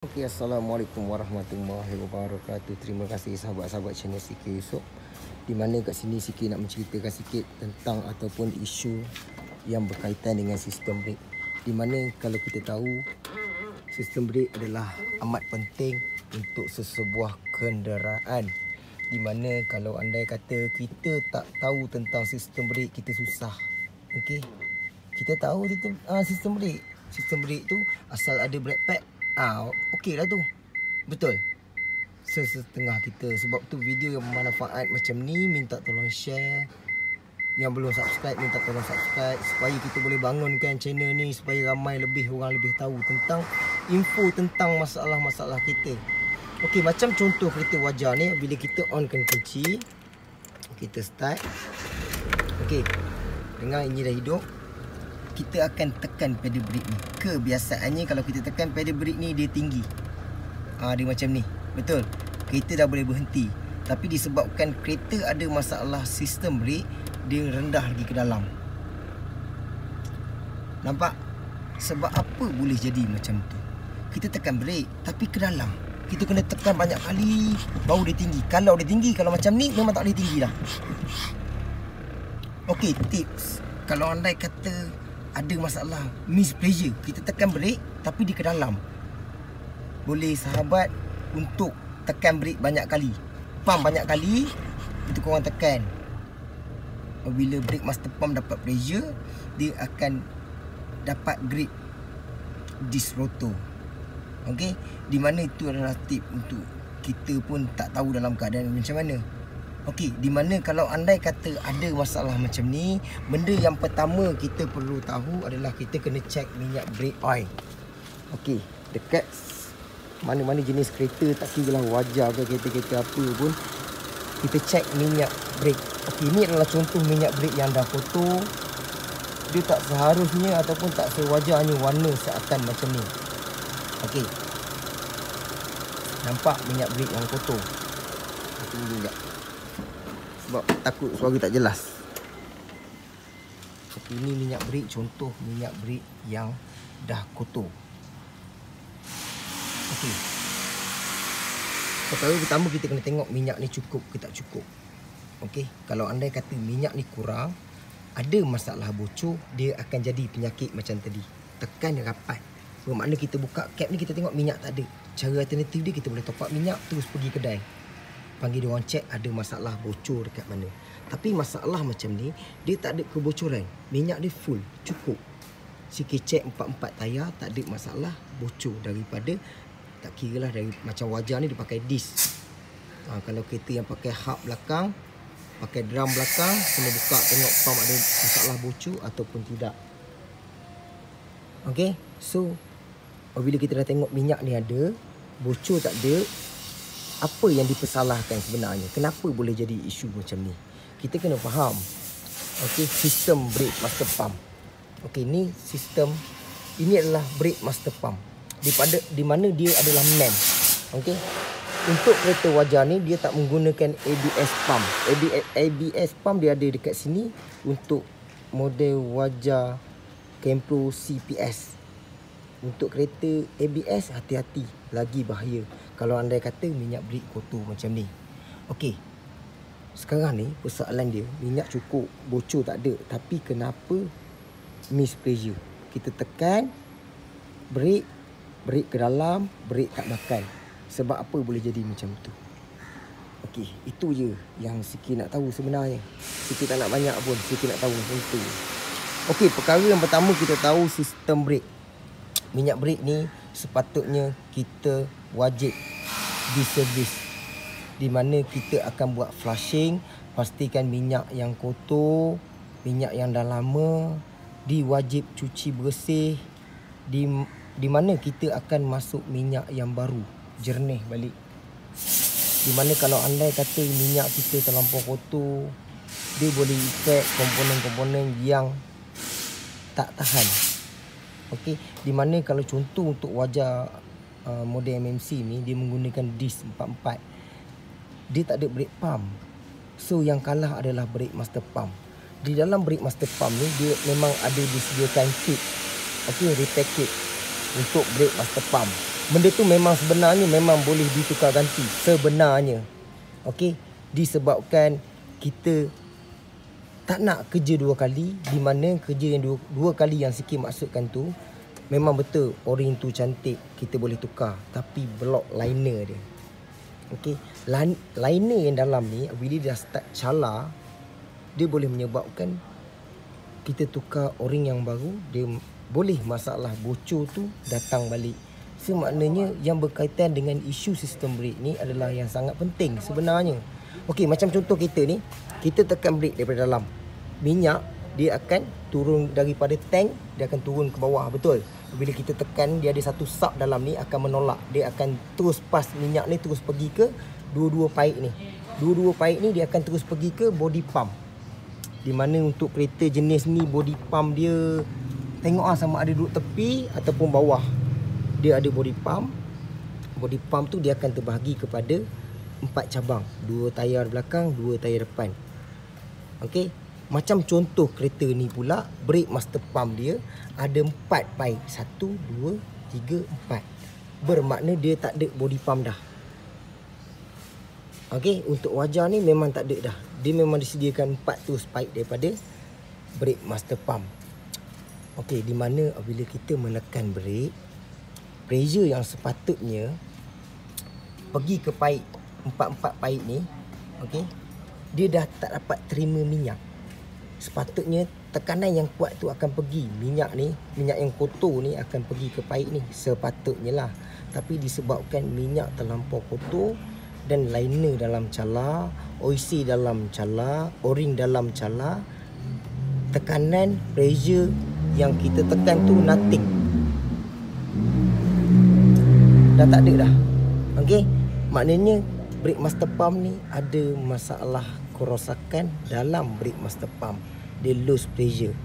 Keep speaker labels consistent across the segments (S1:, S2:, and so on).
S1: Okay, Assalamualaikum warahmatullahi wabarakatuh. Terima kasih sahabat-sahabat channel CK Yusof. Di mana kat sini CK nak menceritakan sikit tentang ataupun isu yang berkaitan dengan sistem brake. Di mana kalau kita tahu sistem brake adalah amat penting untuk sesebuah kenderaan. Di mana kalau andai kata kita tak tahu tentang sistem brake, kita susah. Okey. Kita tahu sistem brake. Sistem brake tu asal ada brake pad, okey lah tu. Betul. Setengah kita. Sebab tu video yang bermanfaat macam ni, minta tolong share. Yang belum subscribe, minta tolong subscribe, supaya kita boleh bangunkan channel ni, supaya ramai lebih orang lebih tahu tentang info tentang masalah-masalah kita. Okey, macam contoh kereta wajar ni, bila kita onkan kunci, kita start. Okey, dengar ini dah hidup. Kita akan tekan pedal brake ni. Kebiasaannya kalau kita tekan pedal brake ni, dia tinggi. Dia macam ni. Betul. Kereta dah boleh berhenti. Tapi disebabkan kereta ada masalah sistem brake, dia rendah lagi ke dalam. Nampak? Sebab apa boleh jadi macam tu? Kita tekan brake tapi ke dalam. Kita kena tekan banyak kali baru dia tinggi. Kalau dia tinggi, kalau macam ni memang tak boleh tinggi dah. Okey, tips. Kalau andai kata ada masalah mispressure, kita tekan brake tapi dia ke dalam, boleh sahabat untuk tekan brake banyak kali, pump banyak kali. Itu korang tekan. Bila brake master pump dapat pressure, dia akan dapat grip disc rotor. Okey, di mana itu adalah tip untuk kita pun tak tahu dalam keadaan macam mana. Okey, di mana kalau andai kata ada masalah macam ni, benda yang pertama kita perlu tahu adalah kita kena cek minyak brake oil. Okey, dekat mana-mana jenis kereta, tak kira lah wajar ke kereta-kereta apa pun, kita cek minyak brake. Okey, ini adalah contoh minyak brake yang dah kotor. Dia tak seharusnya ataupun tak sewajarnya warna seakan macam ni. Okey, nampak minyak brake yang kotor? Tunggu sekejap, sebab takut suara tak jelas. Okey, ini minyak brake, contoh minyak brake yang dah kotor. Okey, perkara pertama kita kena tengok minyak ni cukup ke tak cukup. Okey, kalau andai kata minyak ni kurang, ada masalah bocor, dia akan jadi penyakit macam tadi. Tekan rapat. Bermakna kita buka cap ni, kita tengok minyak tak ada. Cara alternatif dia, kita boleh top up minyak, terus pergi kedai, panggil dia orang cek ada masalah bocor dekat mana. Tapi masalah macam ni, dia tak ada kebocoran. Minyak dia full, cukup. Sikit cek 4 tayar, tak ada masalah bocor. Daripada, tak kira lah dari macam wajar ni dia pakai disc. Kalau kereta yang pakai hub belakang, pakai drum belakang, kena buka tengok pump ada masalah bocor ataupun tidak. Okay, so bila kita dah tengok minyak ni ada, bocor tak ada, apa yang dipersalahkan sebenarnya? Kenapa boleh jadi isu macam ni? Kita kena faham. Okey, sistem brake master pump. Okey, ni sistem, ini adalah brake master pump. Di mana dia adalah man. Okey. Untuk kereta wajar ni, dia tak menggunakan ABS pump. ABS pump dia ada dekat sini untuk model wajar Kempro CPS. Untuk kereta ABS, hati-hati, lagi bahaya kalau andai kata minyak brake kotor macam ni. Okey, sekarang ni persoalan dia, minyak cukup, bocor tak ada. Tapi kenapa mispressure? Kita tekan brake ke dalam, brake tak makan. Sebab apa boleh jadi macam tu? Okey, itu je yang Siki nak tahu sebenarnya. Siki tak nak banyak pun, Siki nak tahu macam tu. Okey, perkara yang pertama kita tahu sistem brake. Minyak brake ni sepatutnya kita wajib diservis, di mana kita akan buat flushing, pastikan minyak yang kotor, minyak yang dah lama diwajib cuci bersih, di mana kita akan masuk minyak yang baru, jernih balik. Di mana kalau andai kata minyak kita terlampau kotor, dia boleh efek komponen-komponen yang tak tahan. Okey, di mana kalau contoh untuk wajar model MMC ni, dia menggunakan disc 44. Dia tak ada brake pump. So yang kalah adalah brake master pump. Di dalam brake master pump ni, dia memang ada disediakan kit. Okey, repair kit untuk brake master pump. Benda tu memang sebenarnya memang boleh ditukar ganti sebenarnya. Okey, disebabkan kita tak nak kerja dua kali, di mana kerja yang dua kali yang sikit maksudkan tu memang betul o-ring tu cantik, kita boleh tukar, tapi block liner dia. Okey, liner yang dalam ni bila dia start cala, dia boleh menyebabkan kita tukar o-ring yang baru, dia boleh masalah bocor tu datang balik. So maknanya yang berkaitan dengan isu sistem brake ni adalah yang sangat penting sebenarnya. Okey, macam contoh kita ni, kita tekan brake daripada dalam. Minyak dia akan turun daripada tank, dia akan turun ke bawah, betul? Bila kita tekan, dia ada satu sub dalam ni akan menolak. Dia akan terus pas minyak ni terus pergi ke dua-dua paip ni. Dua-dua paip ni dia akan terus pergi ke body pump. Di mana untuk kereta jenis ni body pump dia tengok sama ada duduk tepi ataupun bawah. Dia ada body pump. Body pump tu dia akan terbahagi kepada 4 cabang. 2 tayar belakang, 2 tayar depan. Okey. Macam contoh kereta ni pula, brake master pump dia ada 4 paip. 1, 2, 3, 4. Bermakna dia tak ada body pump dah. Okey, untuk wajar ni memang tak ada dah. Dia memang disediakan 4 tu paip daripada brake master pump. Okey, di mana apabila kita menekan brake, pressure yang sepatutnya pergi ke paip, 4 paip ni, okey, dia dah tak dapat terima minyak. Sepatutnya tekanan yang kuat tu akan pergi, minyak yang kotor ni akan pergi ke paip ni, sepatutnya lah. Tapi disebabkan minyak terlampau kotor dan liner dalam cala, OC dalam cala, o-ring dalam cala, tekanan, pressure yang kita tekan tu nothing. Dah tak ada dah. Okey, maknanya brake master pump ni ada masalah kerosakan dalam brake master pump. Dia lose pressure.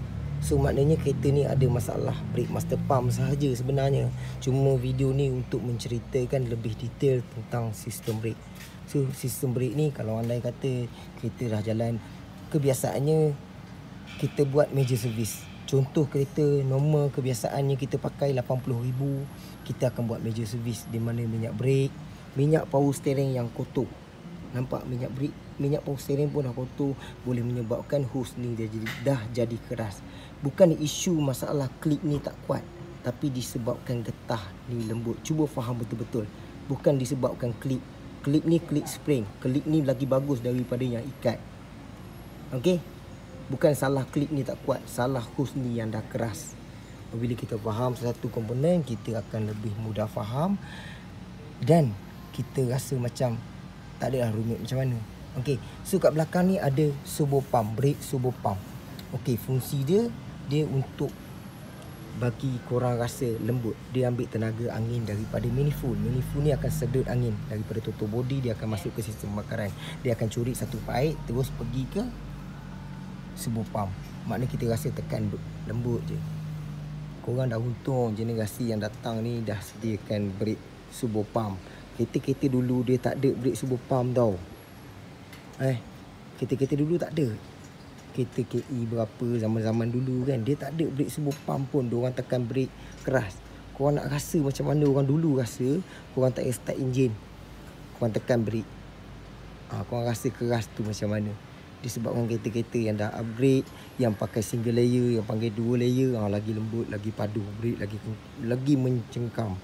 S1: So maknanya kereta ni ada masalah brake master pump sahaja sebenarnya. Cuma video ni untuk menceritakan lebih detail tentang sistem brake. So sistem brake ni kalau andai kata kereta dah jalan, kebiasaannya kita buat major service. Contoh kereta normal kebiasaannya kita pakai 80,000, kita akan buat major service di mana minyak brake, minyak power steering yang kotor. Nampak minyak brake, minyak power steering pun dah kotor, boleh menyebabkan hose ni dia dah jadi keras. Bukan isu masalah klip ni tak kuat, tapi disebabkan getah ni lembut. Cuba faham betul-betul. Bukan disebabkan klip. Klip ni klip spring. Klip ni lagi bagus daripada yang ikat. Okey? Bukan salah klip ni tak kuat, salah hose ni yang dah keras. Apabila kita faham satu komponen, kita akan lebih mudah faham dan kita rasa macam tak adalah rumit macam mana. Okey, so kat belakang ni ada turbo pump, brake turbo pump. Okey, fungsi dia untuk bagi korang rasa lembut. Dia ambil tenaga angin daripada manifold. Manifold ni akan sedut angin daripada tutup body, dia akan masuk ke sistem pembakaran. Dia akan curi satu paip terus pergi ke turbo pump. Maknanya kita rasa tekan lembut je. Korang dah untung generasi yang datang ni dah sediakan brake turbo pump. Kereta-kereta dulu dia tak ada brake turbo pump tau. Kereta-kereta dulu tak ada. Kereta KE berapa zaman-zaman dulu kan, dia tak ada brake turbo pump pun. Diorang tekan brake keras. Korang nak rasa macam mana orang dulu rasa, korang tak payah start enjin, korang tekan brake. Korang rasa keras tu macam mana. Disebabkan kereta-kereta yang dah upgrade, yang pakai single layer, yang panggil 2 layer, lagi lembut, lagi padu, brake lagi mencengkam.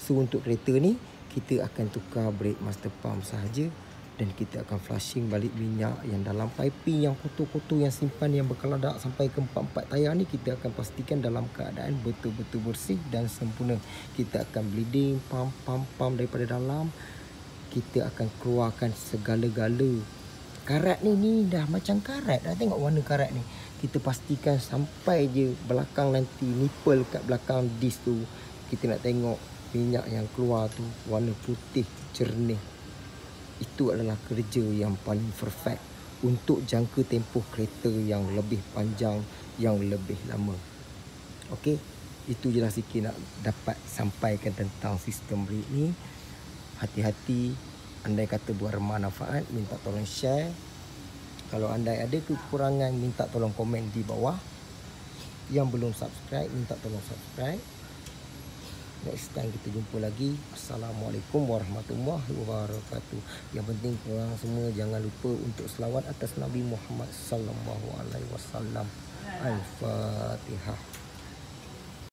S1: So untuk kereta ni kita akan tukar brake master pump sahaja dan kita akan flushing balik minyak yang dalam piping yang kotor-kotor yang simpan yang berkeladak sampai ke 4 tayar ni. Kita akan pastikan dalam keadaan betul-betul bersih dan sempurna. Kita akan bleeding, pump daripada dalam. Kita akan keluarkan segala-gala. Karat ni dah macam karat dah. Tengok warna karat ni. Kita pastikan sampai je belakang nanti nipple kat belakang disc tu, kita nak tengok minyak yang keluar tu warna putih jernih. Itu adalah kerja yang paling perfect untuk jangka tempoh kereta yang lebih panjang, yang lebih lama. Okey, itu je lah sikit nak dapat sampaikan tentang sistem brake ni. Hati-hati, andai kata bermanfaat, minta tolong share. Kalau andai ada kekurangan, minta tolong komen di bawah. Yang belum subscribe, minta tolong subscribe. Next time kita jumpa lagi. Assalamualaikum warahmatullahi wabarakatuh. Yang penting korang semua jangan lupa untuk selawat atas Nabi Muhammad sallallahu alaihi wasallam. Al-Fatihah.